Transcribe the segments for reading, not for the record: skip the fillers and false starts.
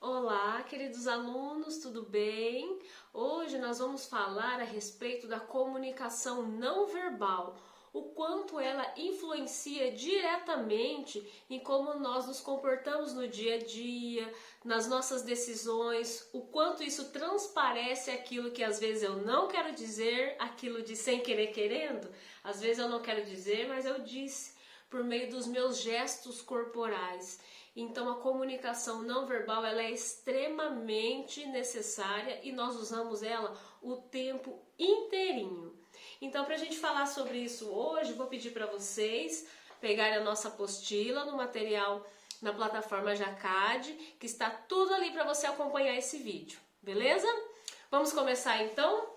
Olá, queridos alunos, tudo bem? Hoje nós vamos falar a respeito da comunicação não verbal, o quanto ela influencia diretamente em como nós nos comportamos no dia a dia, nas nossas decisões, o quanto isso transparece aquilo que às vezes eu não quero dizer, aquilo de sem querer querendo, às vezes eu não quero dizer, mas eu disse por meio dos meus gestos corporais. Então a comunicação não verbal ela é extremamente necessária e nós usamos ela o tempo inteirinho. Então, para a gente falar sobre isso hoje, vou pedir para vocês pegarem a nossa apostila no material na plataforma Jacad, que está tudo ali para você acompanhar esse vídeo, beleza? Vamos começar então?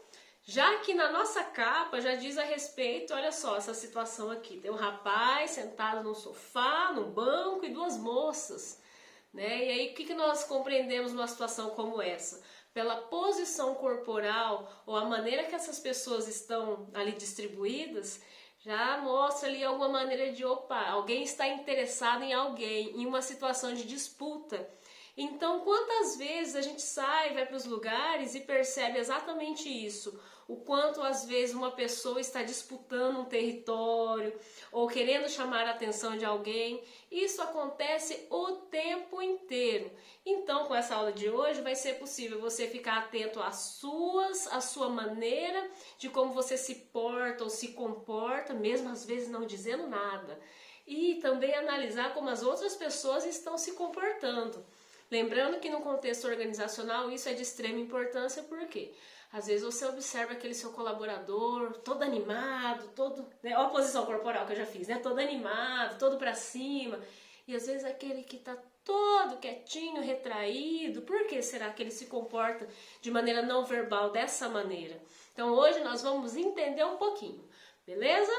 Já que na nossa capa já diz a respeito, olha só essa situação aqui, tem um rapaz sentado no sofá, no banco e duas moças, né? E aí o que nós compreendemos numa situação como essa? Pela posição corporal ou a maneira que essas pessoas estão ali distribuídas, já mostra ali alguma maneira de, opa, alguém está interessado em alguém, em uma situação de disputa. Então, quantas vezes a gente sai, vai para os lugares e percebe exatamente isso? O quanto às vezes uma pessoa está disputando um território ou querendo chamar a atenção de alguém. Isso acontece o tempo inteiro. Então, com essa aula de hoje, vai ser possível você ficar atento à sua maneira de como você se porta ou se comporta, mesmo às vezes não dizendo nada. E também analisar como as outras pessoas estão se comportando. Lembrando que no contexto organizacional isso é de extrema importância, porque às vezes você observa aquele seu colaborador todo animado, todo, né, olha a posição corporal que eu já fiz, né, todo animado, todo pra cima, e às vezes aquele que tá todo quietinho, retraído, por que será que ele se comporta de maneira não verbal dessa maneira? Então hoje nós vamos entender um pouquinho, beleza?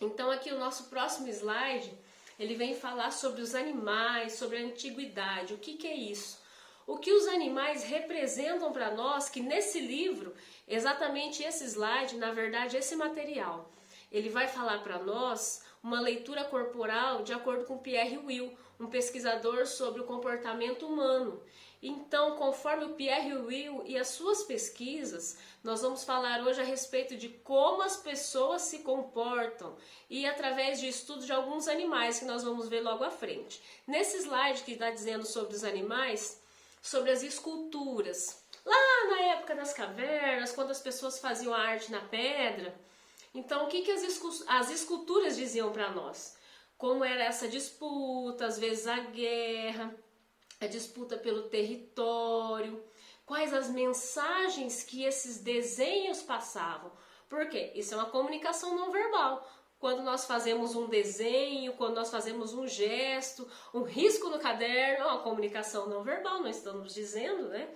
Então aqui o nosso próximo slide, ele vem falar sobre os animais, sobre a antiguidade. O que é isso? O que os animais representam para nós, que nesse livro, exatamente esse slide, na verdade esse material, ele vai falar para nós uma leitura corporal de acordo com Pierre Will, um pesquisador sobre o comportamento humano. Então, conforme o Pierre Will e as suas pesquisas, nós vamos falar hoje a respeito de como as pessoas se comportam e através de estudos de alguns animais que nós vamos ver logo à frente. Nesse slide que está dizendo sobre os animais, sobre as esculturas, lá na época das cavernas, quando as pessoas faziam a arte na pedra, então o que as esculturas diziam para nós? Como era essa disputa, às vezes a guerra, a disputa pelo território, quais as mensagens que esses desenhos passavam. Por quê? Isso é uma comunicação não verbal. Quando nós fazemos um desenho, quando nós fazemos um gesto, um risco no caderno, é uma comunicação não verbal, nós estamos dizendo, né?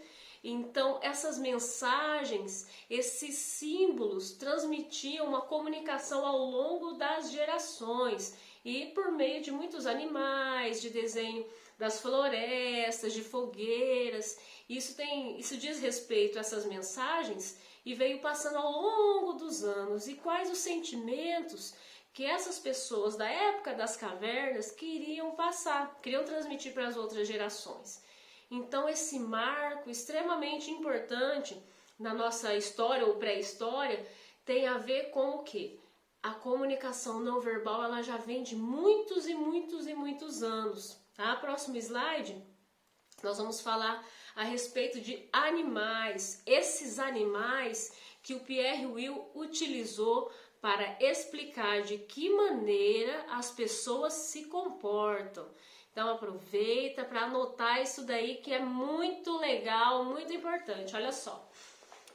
Então, essas mensagens, esses símbolos transmitiam uma comunicação ao longo das gerações e por meio de muitos animais, de desenho das florestas, de fogueiras. Isso diz respeito a essas mensagens e veio passando ao longo dos anos. E quais os sentimentos que essas pessoas da época das cavernas queriam passar, queriam transmitir para as outras gerações. Então esse marco extremamente importante na nossa história ou pré-história tem a ver com o quê? A comunicação não verbal ela já vem de muitos e muitos e muitos anos. Tá? Próximo slide, nós vamos falar a respeito de animais. Esses animais que o Pierre Will utilizou para explicar de que maneira as pessoas se comportam. Então aproveita para anotar isso daí que é muito legal, muito importante. Olha só,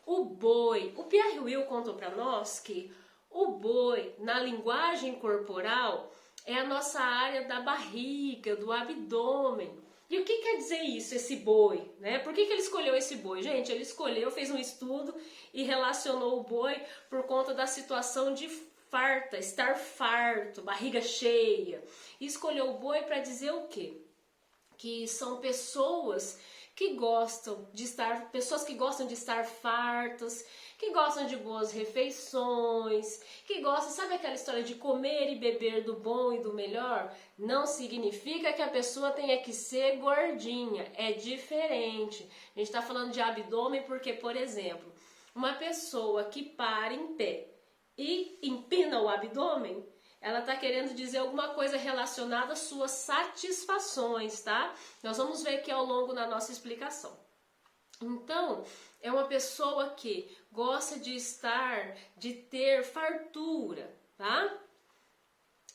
o boi, o Pierre Will contou para nós que o boi, na linguagem corporal, é a nossa área da barriga, do abdômen. E o que quer dizer isso, esse boi? Né? Por que ele escolheu esse boi? Gente, ele escolheu, fez um estudo e relacionou o boi por conta da situação de farta, estar farto, barriga cheia. E escolheu o boi para dizer o quê? que são pessoas que gostam de estar fartas, que gostam de boas refeições, que gostam, sabe aquela história de comer e beber do bom e do melhor? Não significa que a pessoa tenha que ser gordinha, é diferente. A gente está falando de abdômen porque, por exemplo, uma pessoa que para em pé e empina o abdômen, ela está querendo dizer alguma coisa relacionada às suas satisfações, tá? Nós vamos ver aqui ao longo da nossa explicação. Então, é uma pessoa que gosta de ter fartura, tá?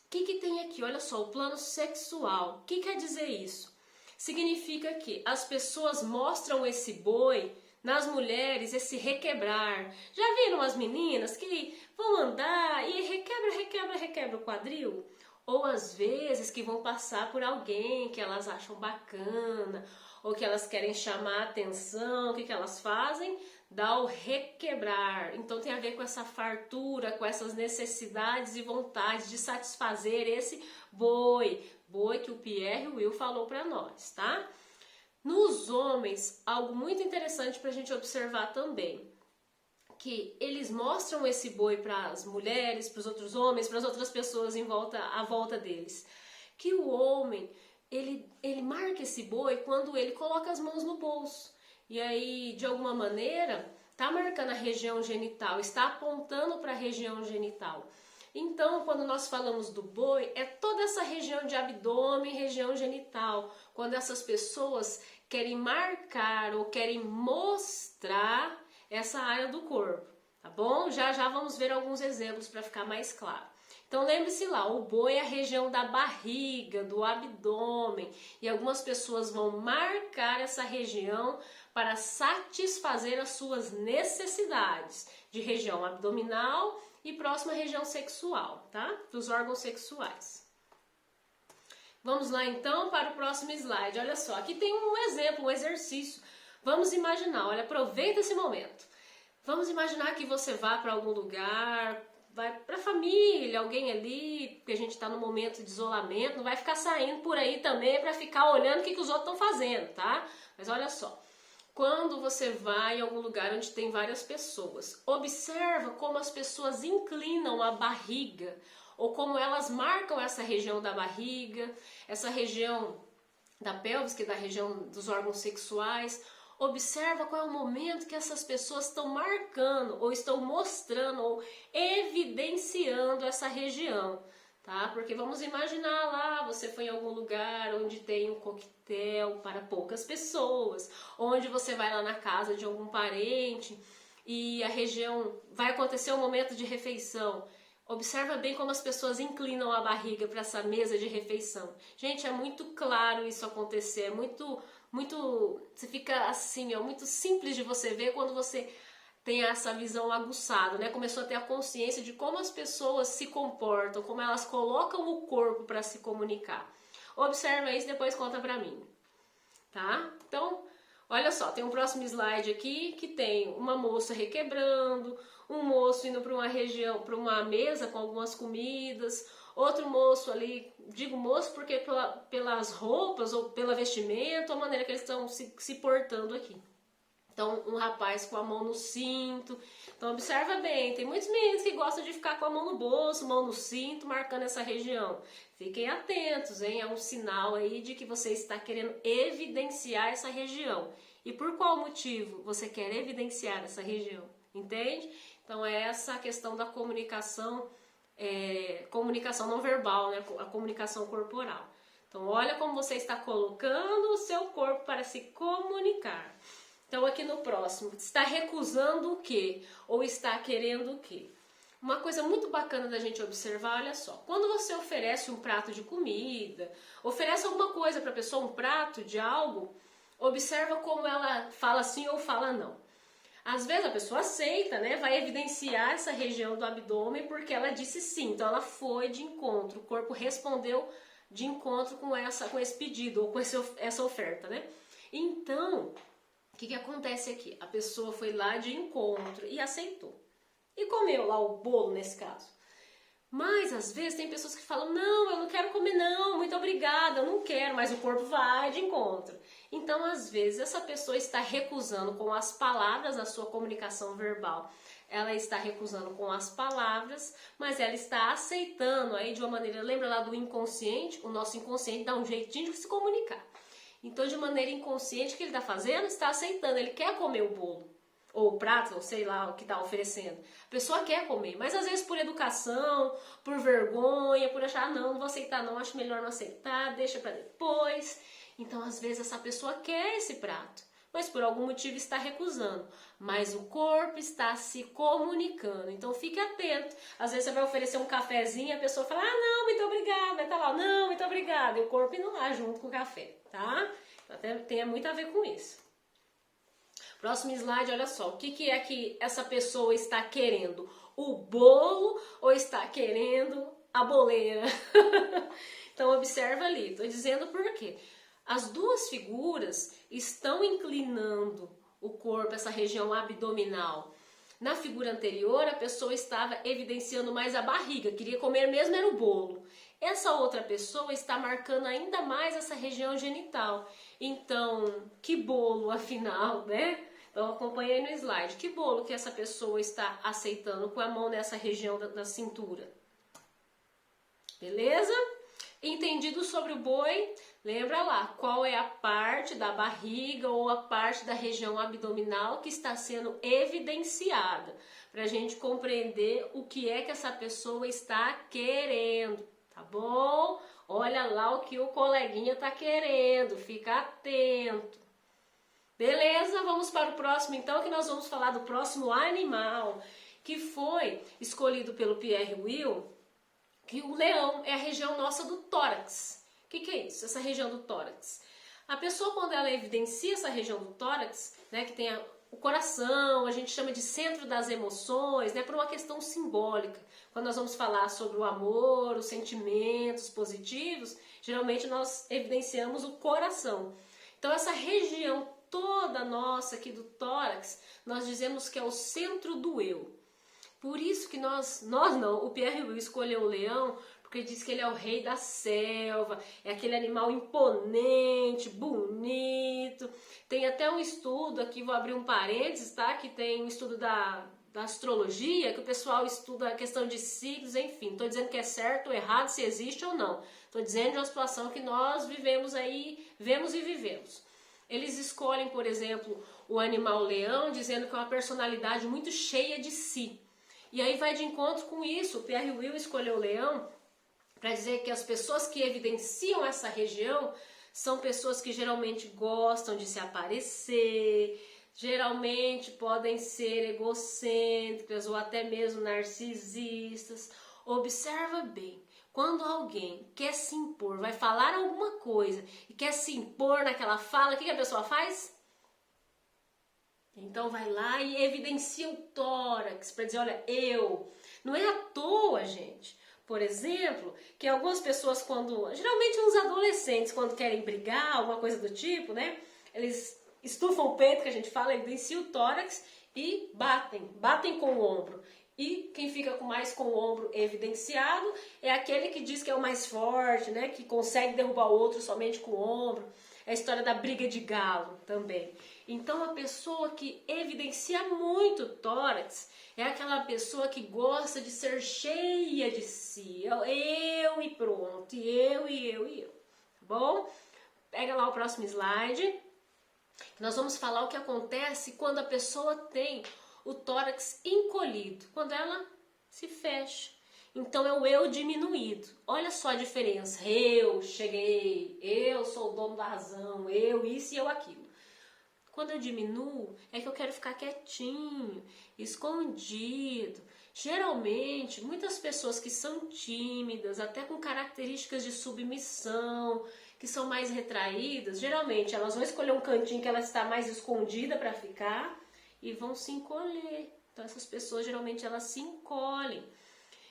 O que tem aqui? Olha só, o plano sexual. O que quer dizer isso? Significa que as pessoas mostram esse boi nas mulheres, esse requebrar. Já viram as meninas que vão andar e requebra o quadril? Ou às vezes que vão passar por alguém que elas acham bacana, ou que elas querem chamar a atenção, o que elas fazem? Dá o requebrar. Então tem a ver com essa fartura, com essas necessidades e vontades de satisfazer esse boi que o Pierre Will falou para nós, tá? Nos homens, algo muito interessante para a gente observar também, que eles mostram esse boi para as mulheres, para os outros homens, para as outras pessoas à volta deles, que o homem, ele marca esse boi quando ele coloca as mãos no bolso, e aí, de alguma maneira, está marcando a região genital, está apontando para a região genital. Então, quando nós falamos do boi, é toda essa região de abdômen, região genital. Quando essas pessoas querem marcar ou querem mostrar essa área do corpo, tá bom? Já vamos ver alguns exemplos para ficar mais claro. Então, lembre-se lá, o boi é a região da barriga, do abdômen, e algumas pessoas vão marcar essa região para satisfazer as suas necessidades de região abdominal e próxima região sexual, tá? Dos órgãos sexuais. Vamos lá então para o próximo slide. Olha só, aqui tem um exemplo, um exercício. Vamos imaginar, olha, aproveita esse momento. Vamos imaginar que você vá para algum lugar, vai para a família, alguém ali, porque a gente está no momento de isolamento, não vai ficar saindo por aí também para ficar olhando o que os outros estão fazendo, tá? Mas olha só. Quando você vai em algum lugar onde tem várias pessoas, observa como as pessoas inclinam a barriga ou como elas marcam essa região da barriga, essa região da pelvis, que é da região dos órgãos sexuais. Observa qual é o momento que essas pessoas estão marcando ou estão mostrando ou evidenciando essa região. Tá? Porque vamos imaginar lá, você foi em algum lugar onde tem um coquetel para poucas pessoas, onde você vai lá na casa de algum parente e a região, vai acontecer um momento de refeição. Observa bem como as pessoas inclinam a barriga para essa mesa de refeição. Gente, é muito claro isso acontecer, é muito, você fica assim, é muito simples de você ver quando você tem essa visão aguçada, né? Começou a ter a consciência de como as pessoas se comportam, como elas colocam o corpo para se comunicar. Observa isso e depois conta pra mim, tá? Então, olha só, tem um próximo slide aqui que tem uma moça requebrando, um moço indo para uma região, para uma mesa com algumas comidas, outro moço ali, digo moço porque pelas roupas ou pela vestimenta, a maneira que eles estão se portando aqui. Então, um rapaz com a mão no cinto. Então, observa bem, tem muitos meninos que gostam de ficar com a mão no bolso, mão no cinto, marcando essa região. Fiquem atentos, hein? É um sinal aí de que você está querendo evidenciar essa região. E por qual motivo você quer evidenciar essa região? Entende? Então, é essa a questão da comunicação, comunicação não verbal, né? A comunicação corporal. Então, olha como você está colocando o seu corpo para se comunicar. Então, aqui no próximo, está recusando o quê? Ou está querendo o quê? Uma coisa muito bacana da gente observar, olha só. Quando você oferece um prato de comida, oferece alguma coisa para a pessoa, um prato de algo, observa como ela fala sim ou fala não. Às vezes a pessoa aceita, né? Vai evidenciar essa região do abdômen porque ela disse sim. Então, ela foi de encontro, o corpo respondeu de encontro com esse pedido ou com essa oferta, né? Então, o que acontece aqui? A pessoa foi lá de encontro e aceitou. E comeu lá o bolo nesse caso. Mas às vezes tem pessoas que falam, não, eu não quero comer não, muito obrigada, eu não quero, mas o corpo vai de encontro. Então às vezes essa pessoa está recusando com as palavras a sua comunicação verbal. Ela está recusando com as palavras, mas ela está aceitando aí de uma maneira, lembra lá do inconsciente? O nosso inconsciente dá um jeitinho de se comunicar. Então de maneira inconsciente o que ele está fazendo? Está aceitando, ele quer comer o bolo. Ou o prato, ou sei lá o que está oferecendo. A pessoa quer comer, mas às vezes por educação, por vergonha, por achar, não vou aceitar não, acho melhor não aceitar, deixa para depois. Então às vezes essa pessoa quer esse prato, mas por algum motivo está recusando. Mas o corpo está se comunicando, então fique atento. Às vezes você vai oferecer um cafezinho e a pessoa fala, não, muito obrigada, vai estar lá, não, muito obrigada. E o corpo não lá junto com o café, tá? Até tem muito a ver com isso. Próximo slide, olha só, o que é que essa pessoa está querendo? O bolo ou está querendo a boleira? Então observa ali, estou dizendo por quê. As duas figuras estão inclinando o corpo, essa região abdominal. Na figura anterior, a pessoa estava evidenciando mais a barriga, queria comer mesmo era o bolo. Essa outra pessoa está marcando ainda mais essa região genital. Então, que bolo afinal, né? Então acompanhei no slide. Que bolo que essa pessoa está aceitando com a mão nessa região da cintura? Beleza? Entendido sobre o boi? Lembra lá, qual é a parte da barriga ou a parte da região abdominal que está sendo evidenciada? Para a gente compreender o que é que essa pessoa está querendo, tá bom? Olha lá o que o coleguinha está querendo, fica atento. Beleza, vamos para o próximo então, que nós vamos falar do próximo animal, que foi escolhido pelo Pierre Will, que o leão é a região nossa do tórax. O que é isso? Essa região do tórax. A pessoa, quando ela evidencia essa região do tórax, né, que tem o coração, a gente chama de centro das emoções, né, por uma questão simbólica. Quando nós vamos falar sobre o amor, os sentimentos positivos, geralmente nós evidenciamos o coração. Então essa região toda nossa aqui do tórax, nós dizemos que é o centro do eu. Por isso que nós não, o Pierre Will escolheu o leão, porque diz que ele é o rei da selva, é aquele animal imponente, bonito. Tem até um estudo aqui, vou abrir um parênteses, tá? Que tem um estudo da astrologia, que o pessoal estuda a questão de signos, enfim. Estou dizendo que é certo ou errado, se existe ou não. Estou dizendo de uma situação que nós vivemos aí, vemos e vivemos. Eles escolhem, por exemplo, o animal leão, dizendo que é uma personalidade muito cheia de si. E aí vai de encontro com isso. O Pierre Will escolheu o leão para dizer que as pessoas que evidenciam essa região são pessoas que geralmente gostam de se aparecer, geralmente podem ser egocêntricas ou até mesmo narcisistas. Observa bem. Quando alguém quer se impor, vai falar alguma coisa e quer se impor naquela fala, o que a pessoa faz? Então vai lá e evidencia o tórax para dizer, olha, eu. Não é à toa, gente. Por exemplo, que algumas pessoas geralmente uns adolescentes, quando querem brigar, alguma coisa do tipo, né? Eles estufam o peito, que a gente fala, evidenciam o tórax e batem com o ombro. E quem fica mais com o ombro evidenciado é aquele que diz que é o mais forte, né? Que consegue derrubar o outro somente com o ombro. É a história da briga de galo também. Então a pessoa que evidencia muito o tórax é aquela pessoa que gosta de ser cheia de si. Eu e pronto, eu. Tá bom? Pega lá o próximo slide. Nós vamos falar o que acontece quando a pessoa tem o tórax encolhido, quando ela se fecha. Então é o eu diminuído. Olha só a diferença. Eu cheguei, eu sou o dono da razão, eu isso e eu aquilo. Quando eu diminuo, é que eu quero ficar quietinho, escondido. Geralmente, muitas pessoas que são tímidas, até com características de submissão, que são mais retraídas, geralmente elas vão escolher um cantinho que ela está mais escondida para ficar e vão se encolher. Então essas pessoas geralmente elas se encolhem.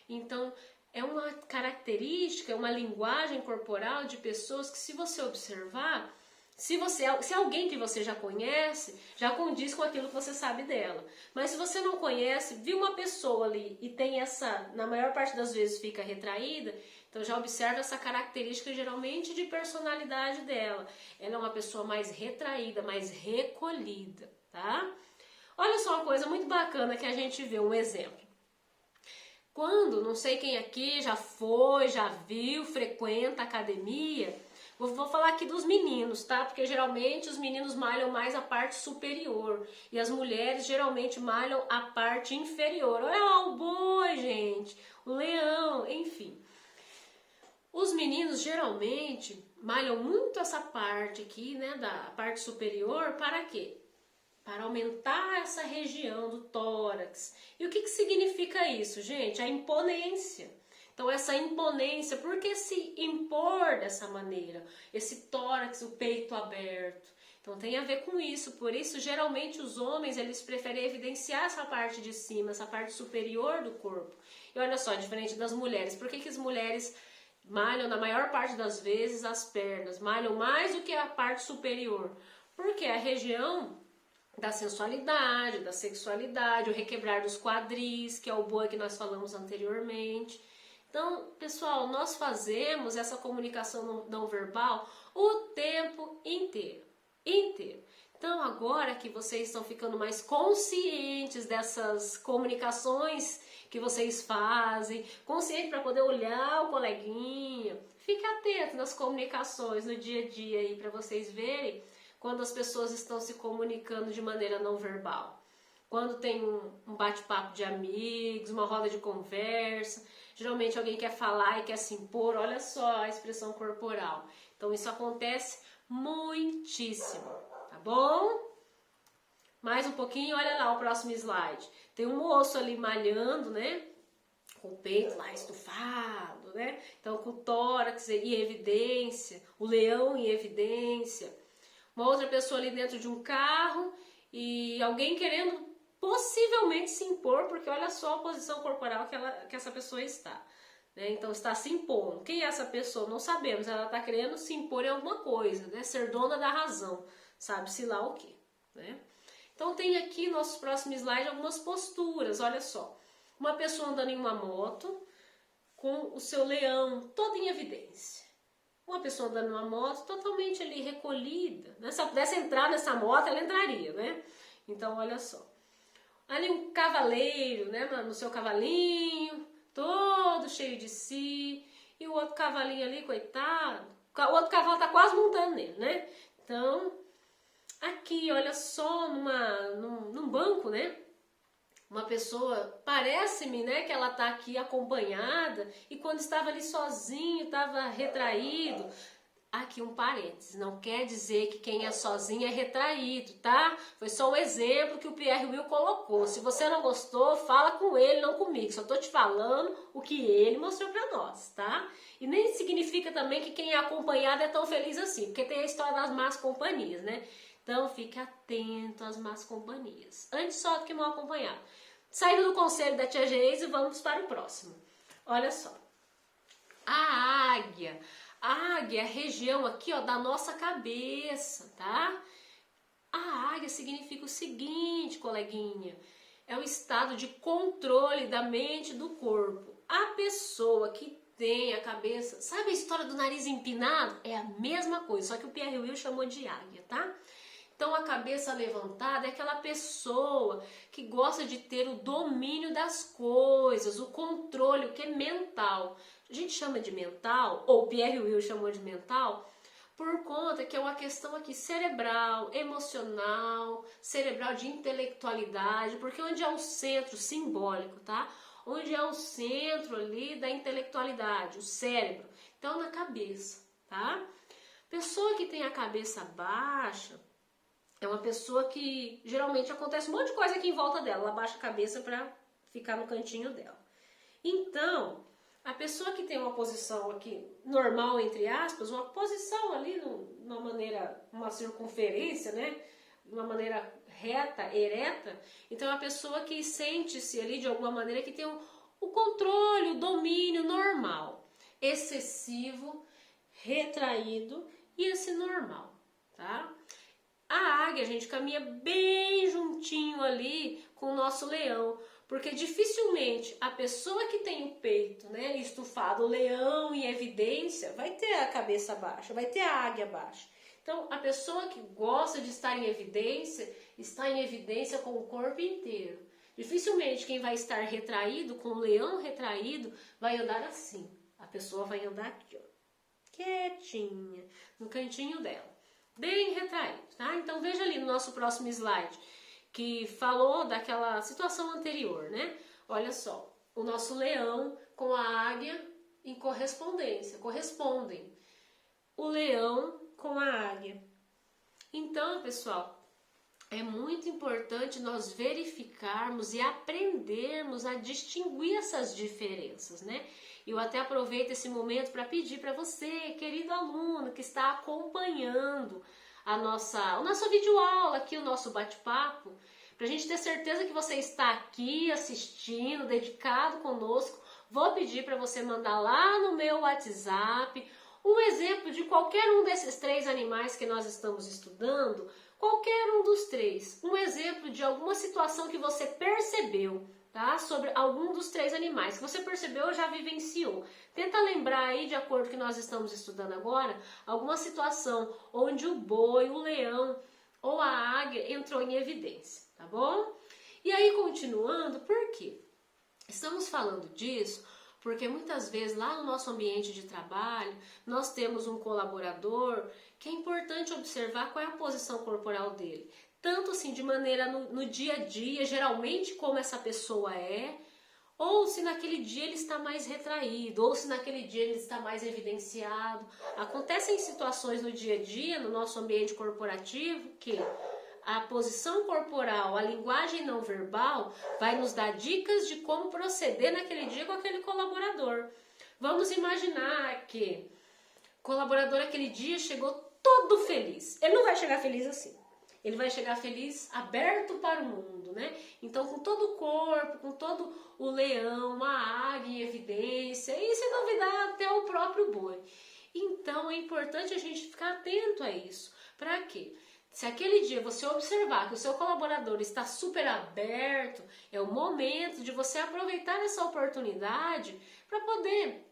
Então é uma característica, uma linguagem corporal de pessoas que, se você observar, Se alguém que você já conhece, já condiz com aquilo que você sabe dela. Mas se você não conhece, viu uma pessoa ali e tem essa, na maior parte das vezes fica retraída, então já observa essa característica geralmente de personalidade dela. Ela é uma pessoa mais retraída, mais recolhida, tá? Olha só uma coisa muito bacana que a gente vê, um exemplo. Quando, não sei quem aqui já foi, já viu, frequenta a academia, vou falar aqui dos meninos, tá? Porque geralmente os meninos malham mais a parte superior e as mulheres geralmente malham a parte inferior. Olha lá o boi, gente, o leão, enfim. Os meninos geralmente malham muito essa parte aqui, né, da parte superior, para quê? Para aumentar essa região do tórax. E o que significa isso, gente? A imponência. Então essa imponência, por que se impor dessa maneira? Esse tórax, o peito aberto. Então tem a ver com isso, por isso geralmente os homens eles preferem evidenciar essa parte de cima, essa parte superior do corpo. E olha só, diferente das mulheres, por que as mulheres malham na maior parte das vezes as pernas, malham mais do que a parte superior? Porque a região da sensualidade, da sexualidade, o requebrar dos quadris, que é o boi que nós falamos anteriormente. Então, pessoal, nós fazemos essa comunicação não verbal o tempo inteiro. Então, agora que vocês estão ficando mais conscientes dessas comunicações que vocês fazem, consciente para poder olhar o coleguinha, fique atento nas comunicações no dia a dia aí para vocês verem quando as pessoas estão se comunicando de maneira não verbal. Quando tem um bate-papo de amigos, uma roda de conversa, geralmente alguém quer falar e quer se impor, olha só a expressão corporal. Então isso acontece muitíssimo, tá bom? Mais um pouquinho, olha lá o próximo slide. Tem um moço ali malhando, né? Com o peito lá estufado, né? Então com o tórax em evidência, o leão em evidência. Uma outra pessoa ali dentro de um carro e alguém querendo possivelmente se impor, porque olha só a posição corporal que essa pessoa está. Né? Então está se impondo. Quem é essa pessoa? Não sabemos. Ela está querendo se impor em alguma coisa, né? Ser dona da razão. Sabe-se lá o quê. Né? Então tem aqui no nosso próximo slide algumas posturas. Olha só. Uma pessoa andando em uma moto com o seu leão todo em evidência. Uma pessoa andando numa moto totalmente ali recolhida. Né? Se ela pudesse entrar nessa moto, ela entraria, né? Então, olha só. Ali um cavaleiro, né? No seu cavalinho, todo cheio de si. E o outro cavalinho ali, coitado. O outro cavalo tá quase montando nele, né? Então, aqui, olha só, num banco, né? Uma pessoa, parece-me, né, que ela tá aqui acompanhada e quando estava ali sozinho, estava retraído. Aqui um parênteses, não quer dizer que quem é sozinho é retraído, tá? Foi só um exemplo que o Pierre Will colocou. Se você não gostou, fala com ele, não comigo. Só tô te falando o que ele mostrou pra nós, tá? E nem significa também que quem é acompanhado é tão feliz assim, porque tem a história das más companhias, né? Então fique atento às más companhias. Antes só do que mal acompanhado. Saindo do conselho da tia Geise, vamos para o próximo. Olha só. A águia. A águia é a região aqui, ó, da nossa cabeça, tá? A águia significa o seguinte, coleguinha. É o estado de controle da mente e do corpo. A pessoa que tem a cabeça... Sabe a história do nariz empinado? É a mesma coisa, só que o Pierre Will chamou de águia, tá? Então a cabeça levantada é aquela pessoa que gosta de ter o domínio das coisas, o controle, o que é mental. A gente chama de mental, ou Pierre Will chamou de mental, por conta que é uma questão aqui cerebral, emocional, cerebral de intelectualidade, porque onde é o centro simbólico, tá? Onde é o centro ali da intelectualidade, o cérebro. Então na cabeça, tá? Pessoa que tem a cabeça baixa, é uma pessoa que geralmente acontece um monte de coisa aqui em volta dela. Ela abaixa a cabeça para ficar no cantinho dela. Então, a pessoa que tem uma posição aqui normal, entre aspas, uma posição ali numa maneira, uma circunferência, né? De uma maneira reta, ereta. Então, é uma pessoa que sente-se ali de alguma maneira que tem o controle, o domínio normal. Excessivo, retraído e esse normal. tá? A águia, gente, caminha bem juntinho ali com o nosso leão, porque dificilmente a pessoa que tem o peito, né, estufado, o leão em evidência, vai ter a cabeça baixa, vai ter a águia baixa. Então, a pessoa que gosta de estar em evidência, está em evidência com o corpo inteiro. Dificilmente quem vai estar retraído, com o leão retraído, vai andar assim. A pessoa vai andar aqui, ó, quietinha, no cantinho dela. Bem retraído, tá? Então veja ali no nosso próximo slide, que falou daquela situação anterior, né? Olha só, o nosso leão com a águia em correspondência, correspondem. O leão com a águia. Então, pessoal, é muito importante nós verificarmos e aprendermos a distinguir essas diferenças, né? Eu até aproveito esse momento para pedir para você, querido aluno, que está acompanhando o nosso videoaula aqui, o nosso bate-papo, para a gente ter certeza que você está aqui assistindo, dedicado conosco. Vou pedir para você mandar lá no meu WhatsApp um exemplo de qualquer um desses 3 animais que nós estamos estudando, qualquer um dos 3, um exemplo de alguma situação que você percebeu, tá? Sobre algum dos 3 animais que você percebeu ou já vivenciou. Tenta lembrar aí, de acordo com o que nós estamos estudando agora, alguma situação onde o boi, o leão ou a águia entrou em evidência, tá bom? E aí, continuando, por quê? Estamos falando disso porque muitas vezes lá no nosso ambiente de trabalho, nós temos um colaborador que é importante observar qual é a posição corporal dele. Tanto assim de maneira no dia a dia, geralmente como essa pessoa é, ou se naquele dia ele está mais retraído, ou se naquele dia ele está mais evidenciado. Acontecem situações no dia a dia, no nosso ambiente corporativo, que a posição corporal, a linguagem não verbal, vai nos dar dicas de como proceder naquele dia com aquele colaborador. Vamos imaginar que o colaborador aquele dia chegou todo feliz. Ele não vai chegar feliz assim. Ele vai chegar feliz, aberto para o mundo, né? Então, com todo o corpo, com todo o leão, a águia em evidência, e se duvidar até o próprio boi. Então, é importante a gente ficar atento a isso. Para quê? Se aquele dia você observar que o seu colaborador está super aberto, é o momento de você aproveitar essa oportunidade para poder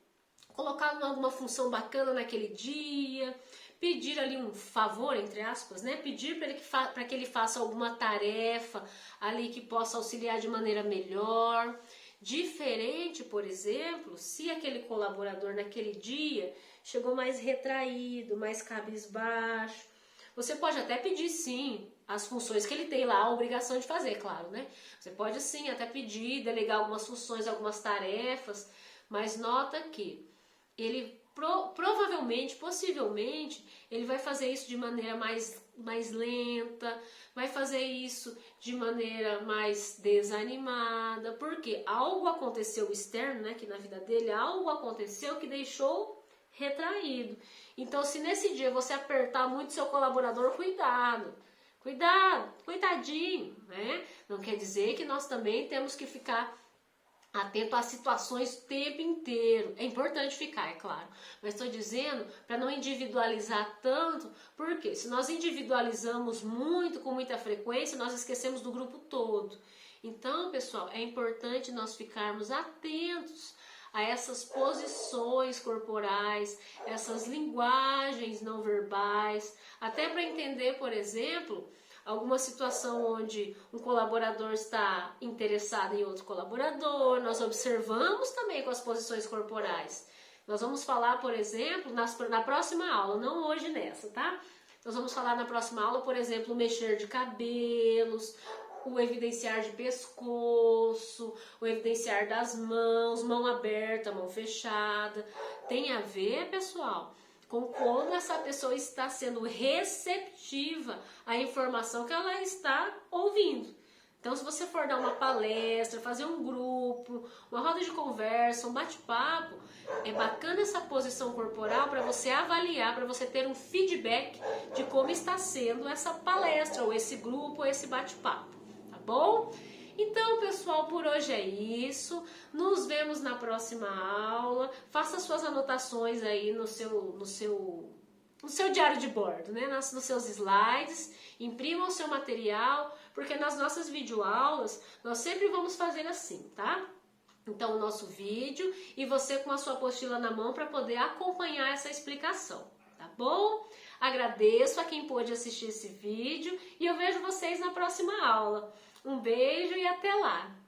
colocar alguma função bacana naquele dia, pedir ali um favor, entre aspas, né? Pedir para que ele faça alguma tarefa ali que possa auxiliar de maneira melhor. Diferente, por exemplo, se aquele colaborador naquele dia chegou mais retraído, mais cabisbaixo, você pode até pedir sim as funções que ele tem lá, a obrigação de fazer, claro, né? Você pode sim até pedir, delegar algumas funções, algumas tarefas, mas nota que ele provavelmente, possivelmente, ele vai fazer isso de maneira mais lenta, vai fazer isso de maneira mais desanimada, porque algo aconteceu externo, né, que na vida dele, algo aconteceu que deixou retraído. Então, se nesse dia você apertar muito seu colaborador, cuidado, cuidadinho, né? Não quer dizer que nós também temos que ficar atento às situações o tempo inteiro. É importante ficar, é claro. Mas estou dizendo para não individualizar tanto, porque se nós individualizamos muito, com muita frequência, nós esquecemos do grupo todo. Então, pessoal, é importante nós ficarmos atentos a essas posições corporais, essas linguagens não verbais, até para entender, por exemplo, alguma situação onde um colaborador está interessado em outro colaborador. Nós observamos também com as posições corporais. Nós vamos falar, por exemplo, na próxima aula, não hoje nessa, tá? Nós vamos falar na próxima aula, por exemplo, o mexer de cabelos, o evidenciar de pescoço, o evidenciar das mãos, mão aberta, mão fechada. Tem a ver, pessoal, com como essa pessoa está sendo receptiva à informação que ela está ouvindo. Então, se você for dar uma palestra, fazer um grupo, uma roda de conversa, um bate-papo, é bacana essa posição corporal para você avaliar, para você ter um feedback de como está sendo essa palestra, ou esse grupo, ou esse bate-papo. Bom? Então, pessoal, por hoje é isso. Nos vemos na próxima aula. Faça suas anotações aí no seu no seu diário de bordo, né? Nos seus slides, imprima o seu material, porque nas nossas videoaulas nós sempre vamos fazer assim, tá? Então, o nosso vídeo e você com a sua apostila na mão para poder acompanhar essa explicação, tá bom? Agradeço a quem pôde assistir esse vídeo e eu vejo vocês na próxima aula. Um beijo e até lá!